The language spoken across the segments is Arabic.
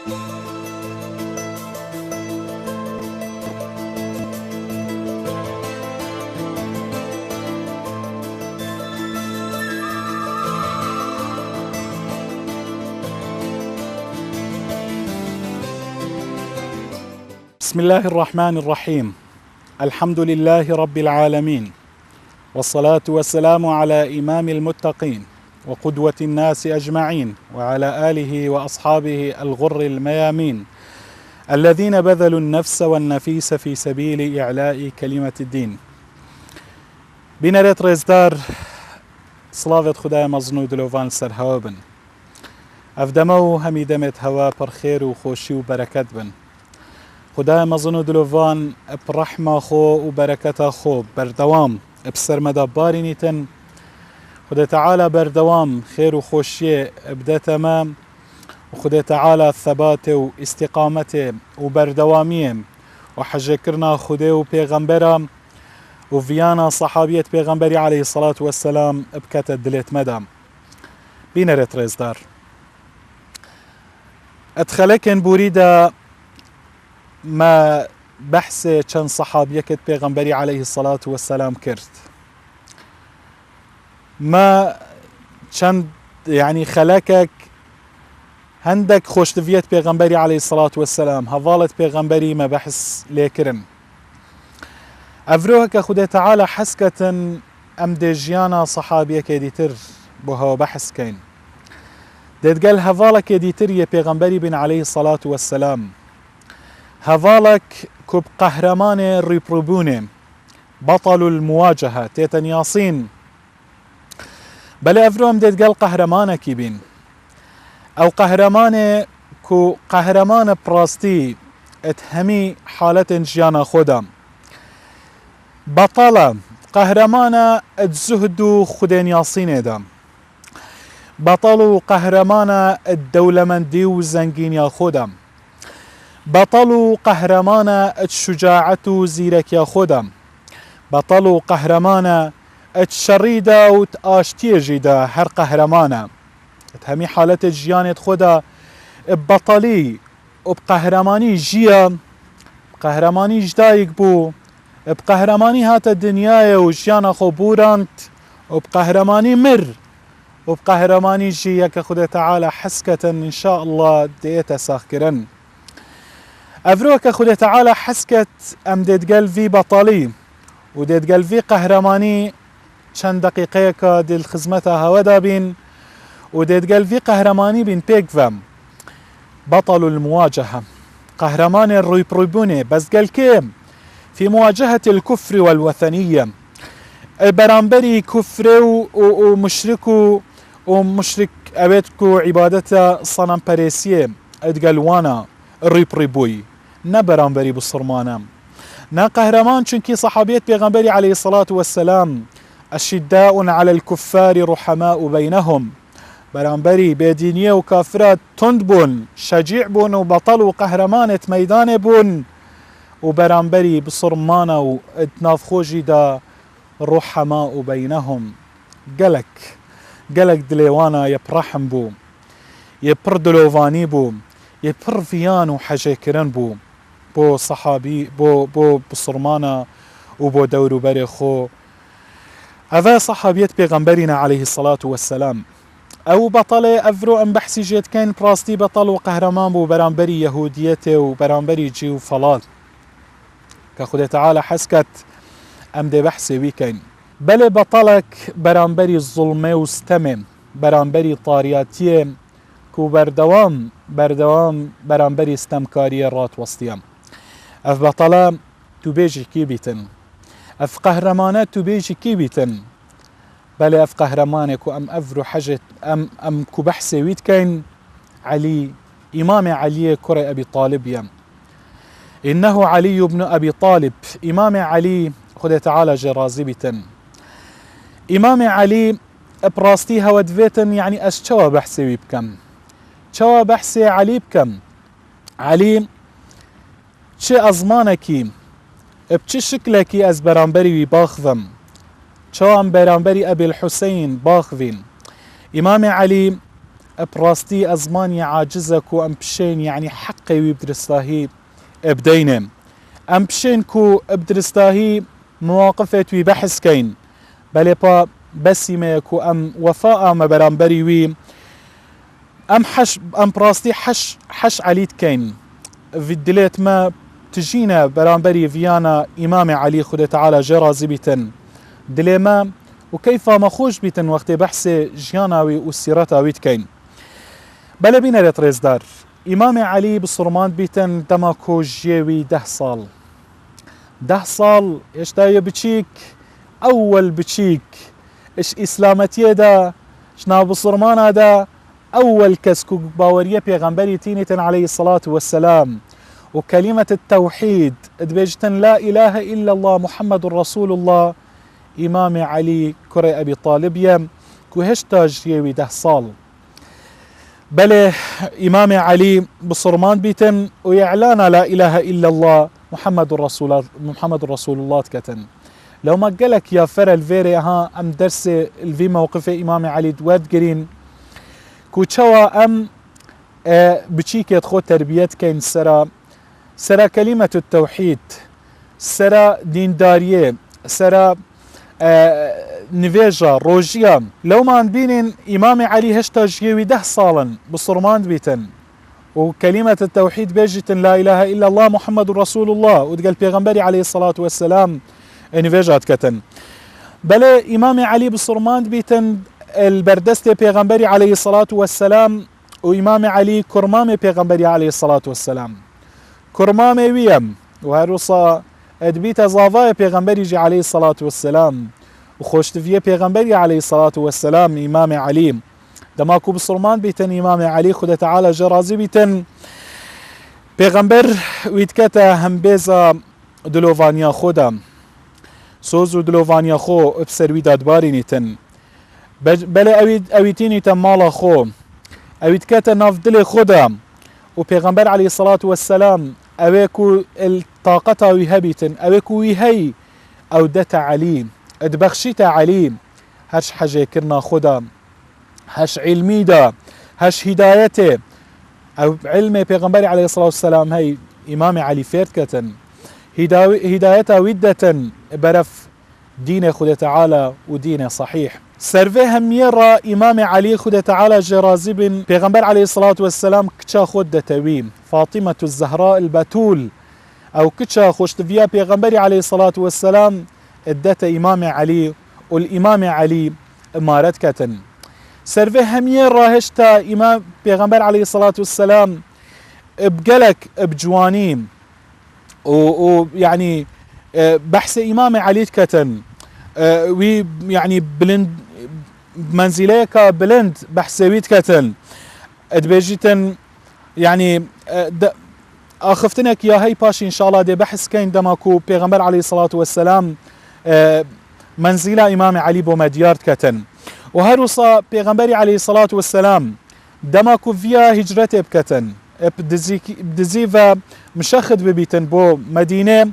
بسم الله الرحمن الرحيم. الحمد لله رب العالمين، والصلاة والسلام على إمام المتقين وقدوة الناس أجمعين، وعلى آله وأصحابه الغر الميامين الذين بذلوا النفس والنفيس في سبيل إعلاء كلمة الدين. بنريت رزدار صلاة خدای مزنود لوفان سر هوا بن. افدمو همی دمت هوا پر خیر و خوشی و برکت بن. خدای مزنود لوفان برحمة خو و برکت خو بردوام بسرمدا بارینیتن. خدای تعالى بردوام خير و خوشی ابدا تمام، وخدای تعالى ثبات و استقامت و بردوامیم و حجه کرنا خدای و پیغمبرم و فيانا صحابية پیغمبري عليه الصلاة والسلام بكت دلت مدام. بينرت رزدار ادخلكن بوريدا ما بحث چند صحابية كت پیغمبري عليه الصلاة والسلام كرت، ما چند يعني خلكك هندك خوشتفيت پیغمبري عليه الصلاة والسلام هفالت پیغمبري ما بحث ليكرن. افروها كخدای تعالى حسكة ام ديجيانا صحابية كديتر بوها بحث كين ديت قال هفالك كديتر يا پیغمبري بن عليه الصلاة والسلام، هفالك كب قهرمان ريبروبون بطل المواجهة تيتن ياسين، بل افروهم ديت قال قهرمانك بين او قهرمان كو قهرمان براستي اتهمي حالة جيانا خودم، بطلة قهرمانة الزهد خدين ياسين دام، بطلوا قهرمانة الدولمندي والزنقين يا خودم، بطلوا قهرمانة الشجاعة زيرك يا خودم، بطلوا قهرمانة الشريدة وتاشتي جيدا هر قهرمانة تهمي حالة الجيانة خدا ببطلي وبقهرماني جيا قهرماني جدايق بو بقهرماني هات الدنيا وجيانا خبورانت وبقهرماني مر وبقهرماني جيك خدای تعالى حسكة إن شاء الله ديتا ساخكرن. أفروك خدای تعالى حسكة أم ديت قلبي بطلي وديت قلبي قهرماني چند دقيقيك دي الخزمتها هودا بين وديت قلبي قهرماني بين بيكفم بطل المواجهة قهرمان الريبروبوني بس قال كيم في مواجهة الكفر والوثنية برامبري كفر ومشرك ومشرك أبيتكو عبادة صنم باريسية ادقالوانا الريبريبوي نبرامبري بالصرمانة نا قهرمان چونكي صحابية بيغمبري عليه الصلاة والسلام الشداء على الكفار رحماء بينهم برامبري بيدينية وكافرات تندبون شجيع بون وبطل وقهرمانة ميدان بون وبرامبري بصرمانة واتناف خوجي دا رحماء بينهم قلق دليوانا يبرحم بو يبر دلوفاني بو يبر فيان وحجيكرن بو صحابي بو بصرمانة وبو دور بريخو هذا صحابية بيغمبرنا عليه الصلاة والسلام او بطل افرو ام بحثي جيت كان براستي بطل وقهرمان بو برامبري يهوديته وبرامبري جي وفلات كخدای تعالى حسكت ام دي بحثي ويكين بل بطلك برامبري الظلمي واستمم برامبري طارياتيه كو بردوام برامبري استمكاريه رات وسطيام اف بطلا تو بيجي كيبيتن اف قهرمانات تو بيجي كيبيتن بل اف قهرمانك ام افرو حاجه ام كو بحثي ويتكين علي امام علي كري ابي طالب يم إنه علي بن أبي طالب إمام علي خدای تعالى جرازي بيتن إمام علي براستي هود فيتن يعني أش چوا بحثي بكم چوا بحثي علي بكم علي چه أزمانكي بچه شكلكي از برانبري باخذم چوا ام برانبري أبي الحسين باخذين إمام علي براستي أزماني عاجزك وأم بشين يعني حقي ويبدرستاهي بدينم أم بشين كو بدرستاهي مواقفة وبحث كين بل با بسي ما يكو أم وفاء ما برامبري وي أم براستي حش عليت كين في الدليت ما تجينا برامبري فيانا إمام علي خد تعالى جرازي بيتن دليما وكيف ما خوش بيتن وقت بحث جياناوي والسيراتاوي كين بلا بينا لتريز دار إمام علي بصرمان بيتن دماكو جيوي 10 صال إيش دايو بتشيك أول بتشيك إيش إسلامتي دا شنا بصرمان دا أول كسكو باورية بيغمبري تينيتن عليه الصلاة والسلام وكلمة التوحيد ادبجتن لا إله إلا الله محمد رسول الله إمام علي كري أبي طالب يم كوهشتاج يوي 10 صال بل إمام علي بصرمان بيتن ويعلان لا إله إلا الله محمد رسول الله تكتن لو ما قالك يا فر الفيري ها أم درس الفي موقف إمام علي دواد جرين كوتشوا أم بتشيك يدخل تربية كين سرا كلمة التوحيد سرا دين دارية سرا نفيجا روجيا لو ما بينين إمام علي هشتاج يوي 10 صالا بصرمان بيتن وكلمة التوحيد بيجتن لا إله إلا الله محمد رسول الله وتقال بيغمبري عليه الصلاة والسلام نفيجات كتن بل إمام علي بصرمان بيتن البردستي بيغمبري عليه الصلاة والسلام وإمام علي كرمامي بيغمبري عليه الصلاة والسلام كرمامي ويم وهروصا ادبيت زافاي بيغمبري جي عليه الصلاة والسلام وخوشتفيه بيغمبري عليه الصلاة والسلام إمام علي دماكو بصرمان بيتن إمام علي خد تعالى جرازي بيتن بيغمبر ويتكتا همبيزا دلوفانيا خودا سوزو دلوفانيا خو بسروي دادباري نيتن بلا اويتيني تمالا خو اويتكتا ناف دلي خودا وبيغمبر عليه الصلاة والسلام اويكو الطاقة ويهبيتن اويكو ويهي او دتا عليم ادبخشيتا عليم هاش حاجة كرنا خودا هاش علمي دا هاش هدايته او علمي بيغمبري عليه الصلاة والسلام هاي امام علي فيرتكتن هدايته ودة برف دين خد تعالى ودين صحيح سرفيها ميرا إمام علي خد تعالى جرازب بيغمبر عليه الصلاة والسلام كتشا خد تويم فاطمة الزهراء البتول أو كتشا خوشتفيا بيغمبر عليه الصلاة والسلام ادت إمام علي والإمام علي إمارت كتن سرفيها ميرا هشتا إمام بيغمبر عليه الصلاة والسلام بقلك بجوانيم ويعني بحث إمام علي كتن وي يعني بلند منزليك بلند بحث ويت كتن ادبيجيتن يعني اخفتنك يا هي باشي ان شاء الله دي بحث كاين دماكو بيغمبر عليه الصلاة والسلام منزلة إمام علي بو مديار كتن وهروصا بيغمبري عليه الصلاة والسلام دماكو فيا هجرته بكتن بدزيفا مشخد ببيتن بو مدينة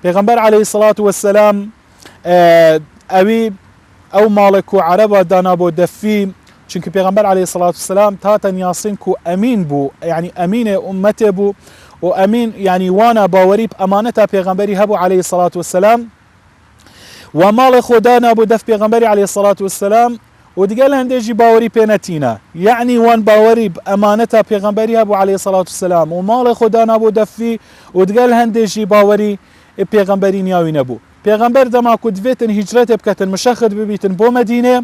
بيغمبر عليه الصلاة والسلام اوي او مالكو عربا دانا بو دفي چونك بيغمبر عليه الصلاة والسلام تاتن ياسينكو امين بو يعني امين امته بو وامين يعني وانا باوريب امانتا بيغمبري هبو عليه الصلاة والسلام ومالكو دانا بو دف بيغمبري عليه الصلاة والسلام ودقال هندجي باوري بينتينا يعني وان باوري بأمانتها بيغمبري أبو عليه الصلاة والسلام ومال خدانا أبو دفي ودقال هندجي باوري بيغمبري نياوي نبو بيغمبر دما كود فيتن هجرته بكتن مشاخد ببيتن بو مدينة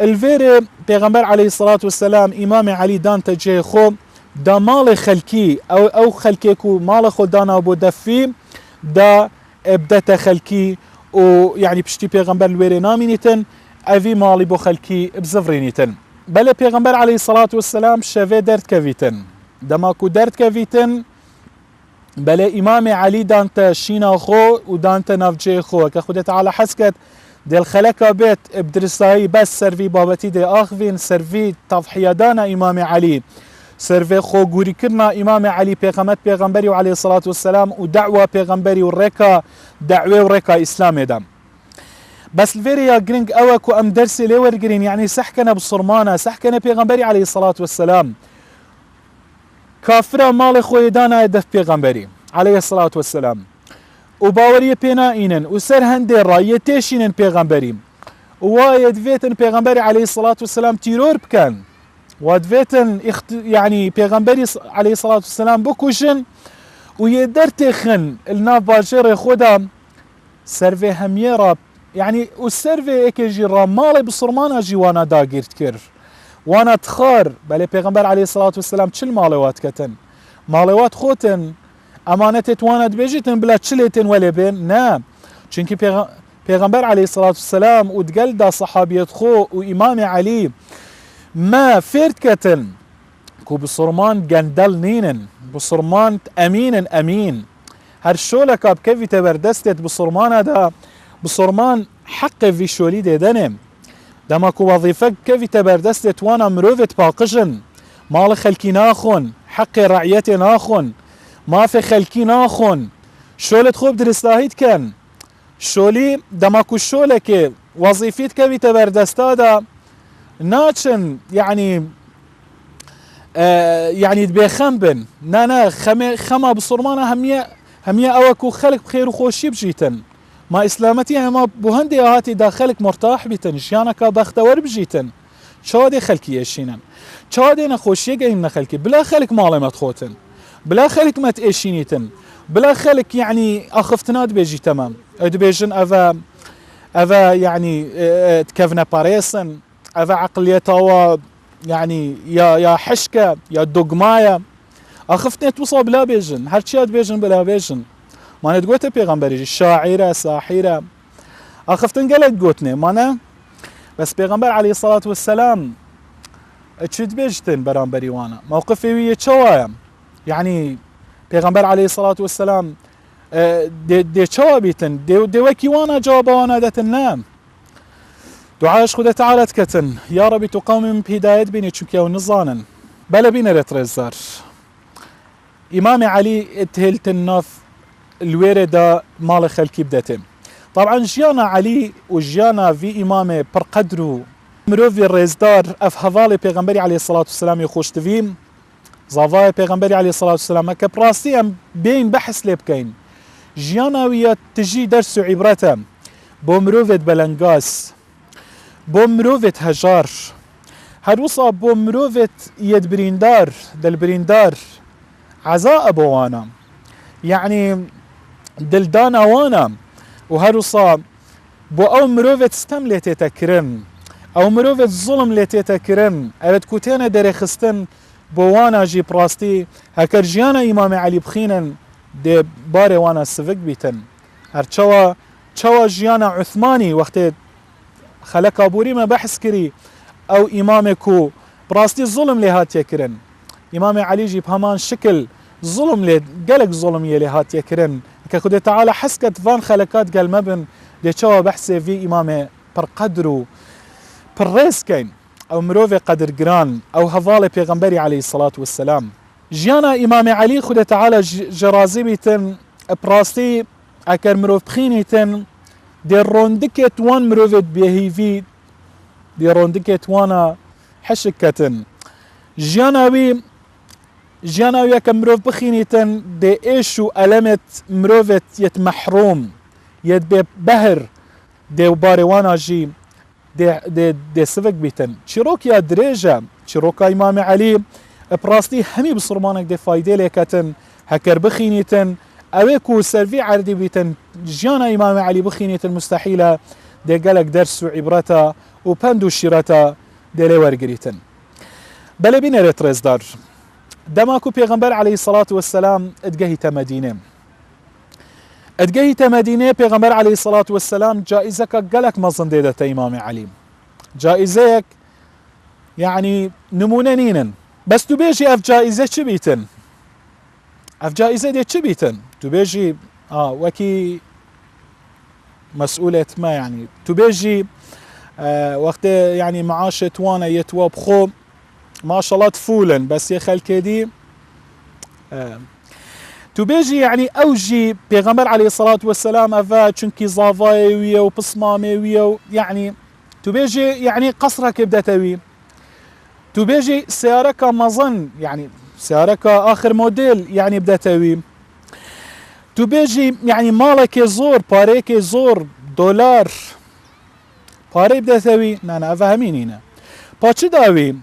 الفيري بيغمبر عليه الصلاة والسلام إمام علي دان تجي خو دا مال خلكي أو خلكيكو مال خدانا أبو دفي دا ابدت خلكي ويعني بشتي بيغمبر الويري نامينيتن أفي مالي بو خلكي بزفرينيتن بل بيغمبر عليه الصلاة والسلام شافي درد كفيتن دماكو درد كفيتن بل إمام علي دانت شينا خو ودانت نافجي خو كخودة تعالى حسكت دي الخلكة بيت بدرساي بس سرفي بابتي دي آخفين سرفي تضحية دانا إمام علي سرفي خو قوري كرنا إمام علي بيغمبري وعليه الصلاة والسلام ودعوة بيغمبري وريكا دعوة وريكا إسلامي دام بس الفيري يا جرينج اوك وام درسي ليور جرين يعني سحكنا بالصرمانه سحكنا بيغمبري عليه الصلاه والسلام كافره مال خوي دانا يدف بيغمبري عليه الصلاه والسلام وباوريه بينا اينن وسر هندير رايه تيشينن بيغمبري وايد فيتن بيغمبري عليه الصلاه والسلام تيرور بكان واد فيتن يعني بيغمبري عليه الصلاه والسلام بكوشن ويدرتخن الناف باجر خدا سيرفي هميرا يعني والسيرفي اكيجي رامالي بصرمانه جي وانا داقير تكر وانا تخار بل پیغمبر عليه الصلاة والسلام چل مالوات كتن مالوات خوتن امانتت وانا دبيجيتن بلا چلتن ولی بين نا چونكي پیغمبر عليه الصلاة والسلام ودقل دا صحابيت خو وامام علي ما فيرت كتن كو بصرمان قندل نينن بصرمان امين هر شولك بكيفي تبردستت بصرمان هذا بصرمان حق في شولي ديدنم دما كو وظيفك كيفي تبردستت وانا مروفت باقجن مال خلكي ناخن حق رعيتي ناخن ما في خلكي ناخن شولت خوب درستاهيت كان شولي دما كو شولك وظيفيت كيفي تبردستا ناتشن يعني دبي خنبن نانا خما بصرمانه همية اوكو خلق بخير وخوشي بجيتن ما اسلامتي ما بوهندي هاتي داخلك مرتاح بيتن جيانك بختور بجيتن شادي خلكي يشينن شادي نخوشي قايم نخلكي بلا خلك مالي ما تخوتن بلا خلك ما تأشينيتن بلا خلك يعني اخفتناد بيجي تمام ادبيجن افا يعني تكفنا باريسن افا عقليته يعني يا حشكه يا دوغمايا اخفتني توصل بلا بيجن هرشيات بيجن بلا بيجن ما نتقوت بيغمبري شاعره ساحره اخفتن قالت قوتني مانا بس بيغمبر عليه الصلاه والسلام تشد بيجتن برامبري وانا موقفي ويا شوايا يعني بيغمبر عليه الصلاه والسلام دي شوابيتن دي وكي وانا جواب وانا دتنام دعاش خدا تعالى تكتن يا ربي تقوم بهداية بيني تشوكيا ونظانا بلا بينا رترزار إمام علي اتهلت الناف الويردة مال خلكي بدتم طبعا جيانا علي وجيانا في إمامه برقدرو مروفي الرزدار اف هفالي بيغمبري عليه الصلاة والسلام يخوش تفيم زافاي بيغمبري عليه الصلاة والسلام كبراسي بين بحث لبكين جيانا ويا تجي درس عبرته بومروفيت بلنقاس بومروفيت هجار هروصا بومروفيت يد بريندار دل بريندار عزاء بوانا يعني دلدانا وانا وهروصا بو او مروفيت ستم ليتي تكرن او مروفيت ظلم ليتي تكرن ابد كوتينا داري خستن بوانا جي براستي هكر جيانا امام علي بخينن دي باري وانا سفك بيتن هر چوا جيانا عثماني وقت خلق ابوري ما بحث كري او امامكو براستي الظلم اللي هات يكرن امام علي جي بهمان شكل ظلم لي قلق ظلم يلي هات يكرن كخد تعالى حسكت فان خلقات قال مبن دي چوا بحث في امام برقدرو بريس كين او مروفي قدر جران او هفالي بيغمبري عليه الصلاة والسلام جيانا امام علي خد تعالى جرازي بيتن براستي اكر مروف بخينيتن دي روندكت وان مروفت بيهيفي دي روندكت وانا حشكتن جياناوي كمروف بخينيتن دي ايشو ألمت مروفت يت محروم يت بهر دي وباري وانا جي دي سفك بيتن شروك يا دريجة شروك امام علي براستي همي بصرمانك دي فايدة ليكتن هكر بخينيتن اويكو سلفي عردي بيتن جانا امام علي بخينية المستحيلة دي قالك درس عبرتا وباندو شيرتا دي ليور قريتن بلا بينا ريترز دار دماكو بيغمبر عليه الصلاة والسلام اتقهيت مدينة بيغمبر عليه الصلاة والسلام جائزك قالك مظن ديدة امام علي جائزك يعني نموننين بس تبيجي اف جائزة چه بيتن اف جائزة دي چه بيتن تبيجي وكي مسؤولة ما يعني تبيجي وقت يعني معاشة وانا يتواب خو ما شاء الله تفولن بس يخل كدي تو بيجي يعني اوجي بيغمبر عليه الصلاة والسلام افا چونكي زافايوية وبصماميوية يعني تو بيجي يعني قصرك بدتوي تو بيجي سيارك مظن يعني سيارك اخر موديل يعني بدتوي تو بيجي يعني مالك زور باريك زور دولار باري بدتوي نانا افهمينينا باچ داوي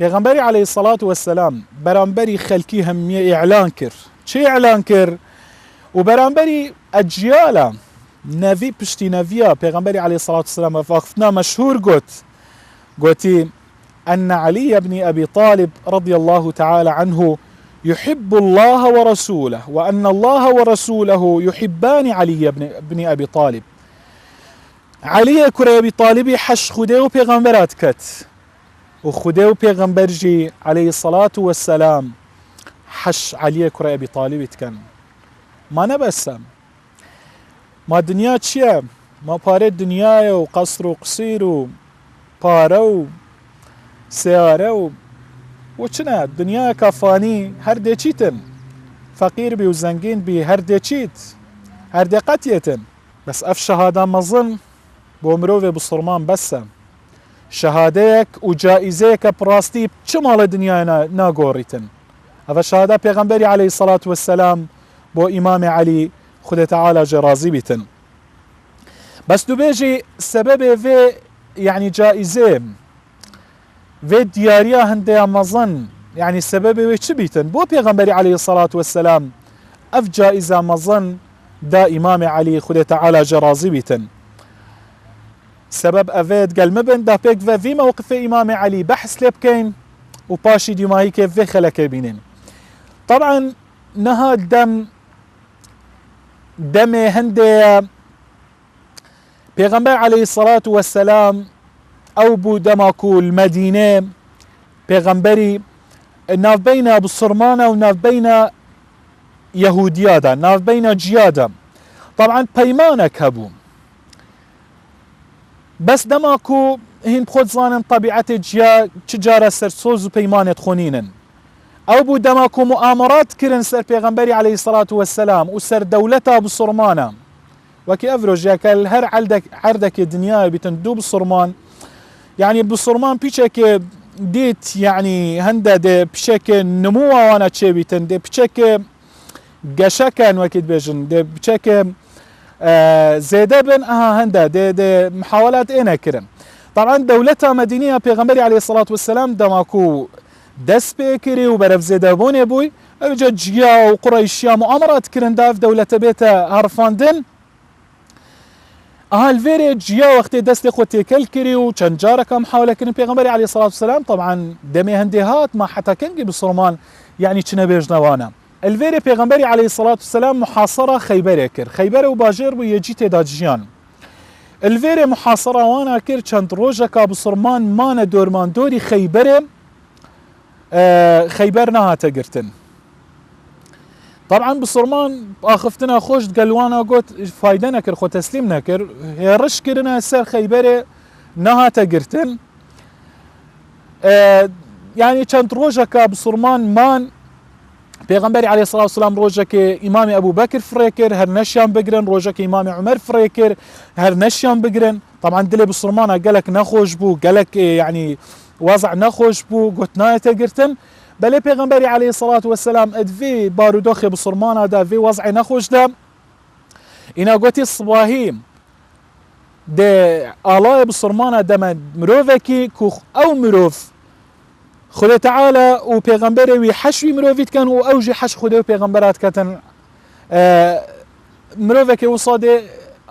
پیغمبری علیه الصلاة والسلام برانبری خلکی همیه اعلان کر چه اعلان کر و برانبری اجیالا نوی پشتی نویا پیغمبری علیه الصلاة والسلام افاقفتنا مشهور قوتي أن علي بن أبي طالب رضي الله تعالى عنه يحب الله ورسوله وأن الله ورسوله يحبان علي بن أبي طالب علي كري أبي طالب حش خده و پیغمبرات کت وخده و پیغمبر جي عليه الصلاة والسلام حش علي كري أبي طالب كان ما نبسم ما دنيا چيه ما پاره دنيا و قصر و قصير و پاره و سياره و وچنه دنيا كافاني هر دي چيتن فقير بي و زنگين بي هر دي چيت هر دي قتيتن بس اف شهاده مظن بو مروفي بصرمان بسم شهاديك و جائزيك براستي چه مال دنيا ناگوريتن هذا شهاده پیغمبري عليه الصلاة والسلام بو امام علي خود تعالى جرازي بيتن بس دو بيجي سبب في يعني جائزه في دياريا هندي مظن يعني سبب چه بيتن بو پیغمبري عليه الصلاة والسلام اف جائزه مظن دا امام علي خود تعالى جرازي بيتن سبب افيد قال مبن دا بيك في موقف امام علي بحث لبكين وباشي ديماهي كيف في خلك بينين طبعا نها دم هندي پیغمبر عليه الصلاة والسلام او بو دماكو المدينة پیغمبري ناف بين ابو الصرمانة وناف بين يهوديادا ناف بين جيادا طبعا بيمانك هبو بس دماكو هين بخود زانن طبيعة جيا تجارة سرسوز و بيمانة خونينن او بو دماكو مؤامرات كرن سر پیغمبري عليه الصلاة والسلام و سر دولتا ابو الصرمانة وكي افروج ياكل هر عردك الدنيا بتندوب الصرمان يعني بصرمان بيشك ديت يعني هندا دي بشك نموه وانا تشي بيتن دي بشك قشكن وكيد بيجن دي بشك زيده بن هندا دي محاولات اينا كرن طبعا دولتها مدينية پیغمبري عليه الصلاة والسلام دماكو دس بيكري وبرف زيده بوني بوي اوجا جيا وقريشيا مؤامرات كرن داف دولة بيتا هارفاندن الفيري جيا وقت دستي خوتي كلكري وچن جارك محاولة كرن پیغمبري عليه الصلاة والسلام طبعا دمي هنديهات ما حتى كنجي بالصرمان يعني چنه بيجنوانا الفيري پیغمبري عليه الصلاة والسلام محاصرة خيبر كر خيبر وباجر ويجي تداجيان الفيري محاصرة وانا كر چند روجك بالصرمان مانا دورمان دوري خيبر نها تقرتن طبعا بالصرمان اخفتنا خوش قالوانا قلت فايدة نكر خو تسليم نكر هي رش كرنا سر خيبر نها تقرتن يعني چند روجك بالصرمان مان پیغمبري عليه الصلاة والسلام روجك امام ابو بكر فريكر هر نشيان بقرن روجك امام عمر فريكر هر نشيان بقرن طبعا دلي بالصرمان قالك نخوش بو قالك يعني وضع نخوش بو قلت ناية تقرتن بل پیغمبري عليه الصلاة والسلام ادفي بارودوخي بصرمان دا في وضع نخوش دا انا قلتي الصباهي دي آلاء بصرمان دا من مروفكي كوخ او مروف خده تعالى و پیغمبري وي حشوي مروفيت كان و اوجي حش خده و پیغمبرات كتن مروفكي وصادي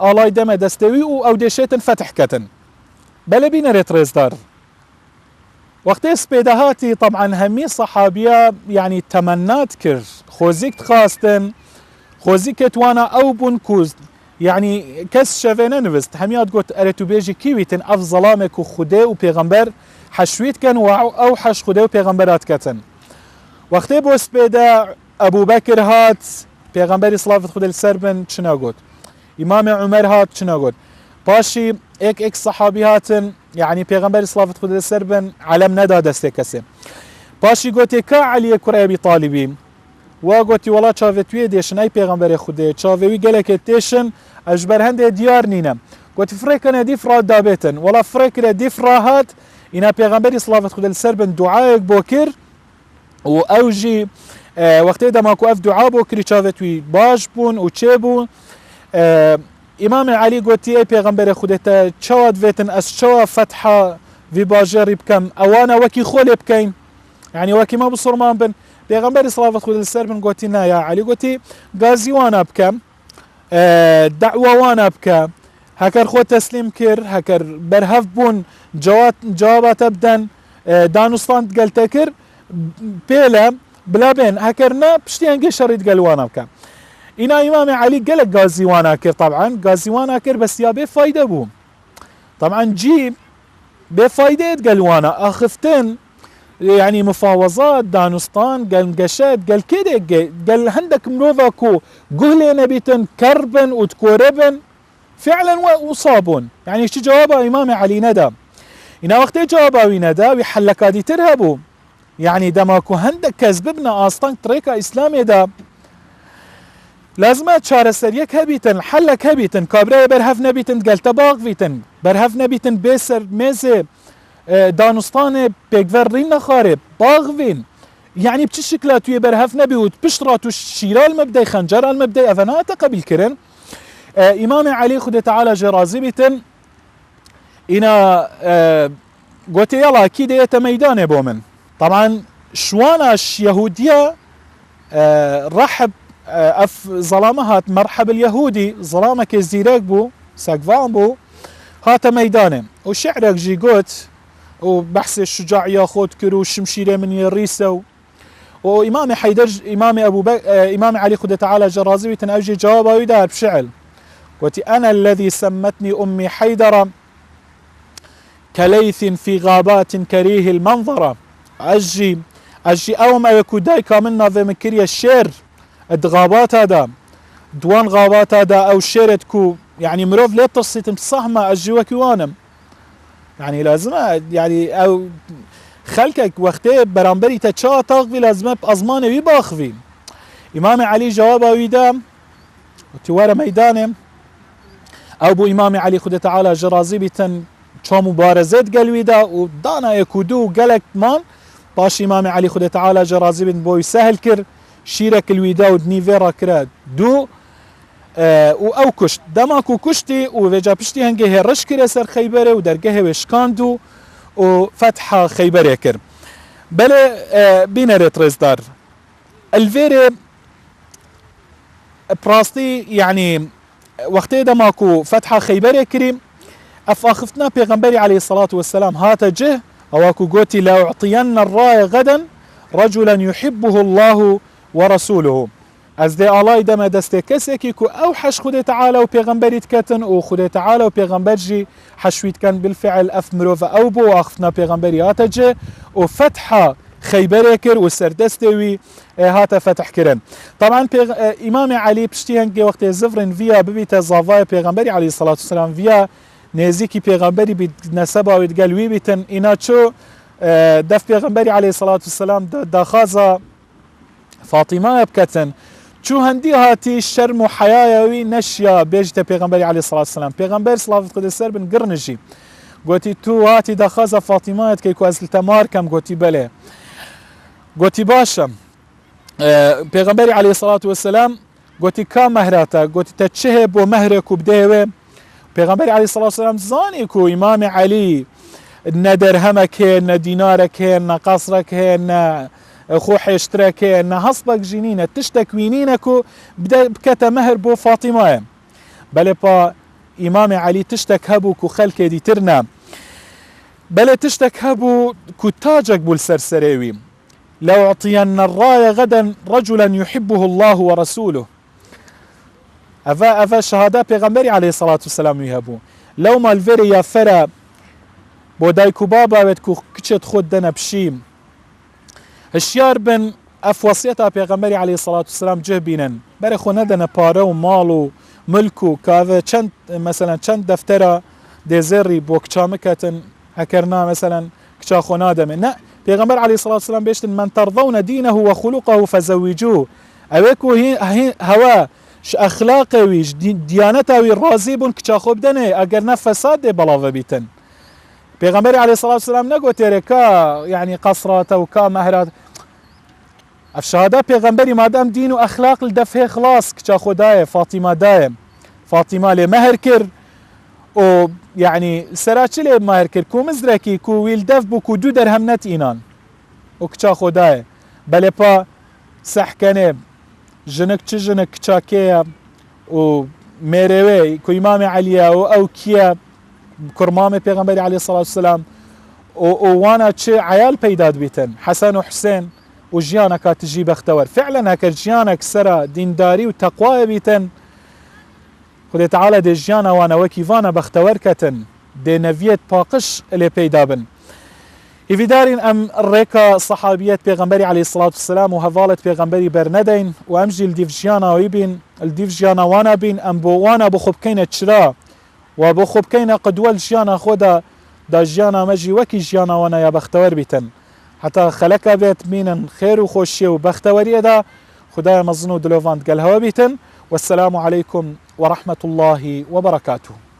آلاء دم دستوي و او ديشيتن فتح كتن بل بينا ريتريز دار وقت اسبيدهاتي طبعا همي صحابية يعني تمنات كر خوزيك تخاستن خوزيك توانا او بنكوز يعني كس شافينا نفست هميات قلت اريتو بيجي كيويتن اف ظلامك وخده و پیغمبر حشويت كان او حش خده و پیغمبرات كتن وقت بو اسبيده ابو بكر هات پیغمبري صلاة خده السربن چنا قلت امام عمر هات چنا قلت باشي اك صحابي هاتن يعني پیغمبر صلاة خود السربن علم ندا دسته کسی باشی گوتی که علی كري أبي طالب واگوتی ولا چاوتوی دیشن ای پیغمبر خوده چاوی گلک تیشن اجبر هنده دیار نینم گوتی فريكنا ديفرا دابتن ولا فريكنا ديفرا هات إنا پیغمبری صلافت خود السر بن دعایك بوكر و اوجي وقتی دما کو اف دعا بوكري چاوتوی باش بون و چه بون امام علي گوتی ای پیغمبر خودتا چواد ویتن از چوا فتحه في باجر بكم اوانا وكي خول بكين يعني وكي ما بصرمان بن پیغمبر صلافت خود السر بن گوتی نا يا علي گوتی غازي وانا بكم دعوه وانا بكم هكر خود تسليم كر هكر برهف بون جوابات بدن دانستان قال تكر بيلا بلا بين هكرنا بشتي انجي شريط قال وانا بكم إنا إمام علي قال غازي وانا كر طبعا غازي وانا كر بس يا بفايدة بو طبعا جيب بفايدة قال وانا اخفتن يعني مفاوضات دانستان قال قشاد قال كده قال عندك مروفاكو قهلي نبيتن كربن وتكوربن فعلا وصابون يعني شي جوابه إمام علي ندى إنا وقت جوابه ندى ويحلك هذه ترهبو يعني دماكو هندك كذبنا أصلا طريقة إسلامي دا لازم تشارستريك هبيتن حلك هبيتن كابرا برهف نبيتن قال تباغ فيتن برهف نبيتن بيسر ميزي دانستان بيكفرين خارب باغ فين يعني بتش شكلات برهف نبي وتبشرات الشيرا المبدأ خنجر المبدأ أفنا تقبل كرن إمام علي خد تعالى جرازي بيتن إنا قلت يلا أكيد يتميدان بومن طبعا شواناش يهودية رحب اف ظلامهات مرحب اليهودي ظلامك الزيرك بو ساقفان بو هات ميدانه وشعرك جي قوت وبحث الشجاع ياخد كرو الشمشيرة من يريسو وإمام حيدر إمام أبو إمام علي خد تعالى جرازي بيتنأجي جوابه ويدار بشعل قلت أنا الذي سمتني أمي حيدر كليث في غابات كريه المنظرة أجي أو ما يكون دايكا منا في مكرية الشير الغابات هذا دوان غابات هذا أو شيرتكو يعني مروف ليه تصيت مصحمة أجي وكوانم يعني لازم يعني أو خلقك وقتي برامبري تشا تاغفي لازم بأزمان ويباخفي إمام علي جوابه ويدام وتوارى ميدانه أو بو إمام علي خد تعالى جرازي بيتن شو مبارزات قالوا دا ودانا يكودو قالك مان باش إمام علي خد تعالى جرازي بن بوي سهل كر شيرك الويدا ودني فيرا كراد دو او كشت دماكو كشتي وفيجا بشتي هنجي هرش كرا سر خيبره ودرجه وشكاندو وفتحة خيبره كر بلا بينر تريزدار الفيري براستي يعني وقتي دماكو فتحة خيبره كريم افاخفتنا بيغمبري عليه الصلاة والسلام هات جه اواكو قوتي لا اعطين الراية غدا رجلا يحبه الله ورسوله از دي الله دم دسته كسكي كو او حش خده تعالى وبيغمبري تكتن او خده تعالى وبيغمبرجي حشويت كان بالفعل افمروف او بو اخفنا بيغمبري هاتجه وفتحة خيبر كر وسردستوي هاتا فتح كرن طبعا امام علي بشتي هنجي وقت زفرن فيا ببيت زافاي بيغمبري عليه الصلاة والسلام فيا نزيكي بيغمبري بنسبة ويتقال وي بيتن إناتشو دف بيغمبري عليه الصلاة والسلام داخازة فاطمة بكتن شو هندي هاتي الشرم وحياوي نشيا بيجت بيغمبري عليه الصلاة والسلام بيغمبر صلاة القدس بن قرنجي قوتي تو هاتي داخازة فاطمة كيكو أزلتمار كم قوتي بلي قوتي باشا بيغمبري عليه الصلاة والسلام قوتي كام مهراتا قوتي تتشهب ومهرك وبديوه بيغمبري عليه الصلاة والسلام زانيكو إمام علي نا درهمك نا دينارك نا قصرك نا خو حيشترك نا هصبك جنينة تشتك وينينكو بدا بكتا مهر بو فاطمة بل با إمام علي تشتك هبو كو خلك دي ترنا بل تشتك هبو كو تاجك بو السرسريوي لو أعطين الراية غدا رجلا يحبه الله ورسوله أفا شهادة بيغمبري عليه الصلاة والسلام يهبو لو ما الفيري يا فرا بودايكو بابا ويتكو كتشت خود دنا بشيم هشيار بن اف وصيتها بيغمبري عليه الصلاة والسلام جهبينن برخو ندنا بارو ومالو ملكو كافا چند مثلا چند دفترة ديزيري بوك چامكتن هكرنا مثلا كشاخو نادم نا بيغمبر عليه الصلاة والسلام بيشتن من ترضون دينه وخلقه فزوجوه اويكو هي هوا اخلاقي ويش ديانتاوي رازي بون كتشاخو بدني اگر فساد دي بلاوه بيتن پیغمبر عليه الصلاة والسلام نقول تركا يعني قصرات وكا مهرات افشهاده پیغمبری مادام دین و اخلاق لدفه خلاص كتشاخو دايه فاطمه دايه فاطمه لمهر كر و يعني سراتشي لمهر كر كو مزركي كو ويل دف بو كو 2 درهم نت اينان و كتشاخو دايه بل با سحكنه جنك تجنك كتشاكيه و ميروي كو امام علي او كيا كرمامه پیغمبر عليه الصلاة والسلام وانا تشي عيال بيداد بيتن حسن وحسين وجيانك تجي بختور فعلا هكا جيانك سرا دينداري وتقوى بيتن خدي تعالى دي جيانا وانا وكيفانا بختور كتن دي نفيت باقش اللي بيدابن إفدارين أم الريكا صحابيات بيغمبري عليه الصلاة والسلام وهفالت بيغمبري برندين وأمجي الديف جيانا ويبين الديف جيانا وانا بين أم بو وانا بخب كينا تشرا وبخب كينا قدوال جيانا خودا دا جيانا مجي وكي جيانا وانا يا بختور بيتن حتى خلق بيت مين خير وخوشي وبختوري دا خدايا مظنو دلوفاند قال هوا بيتن والسلام عليكم ورحمة الله وبركاته.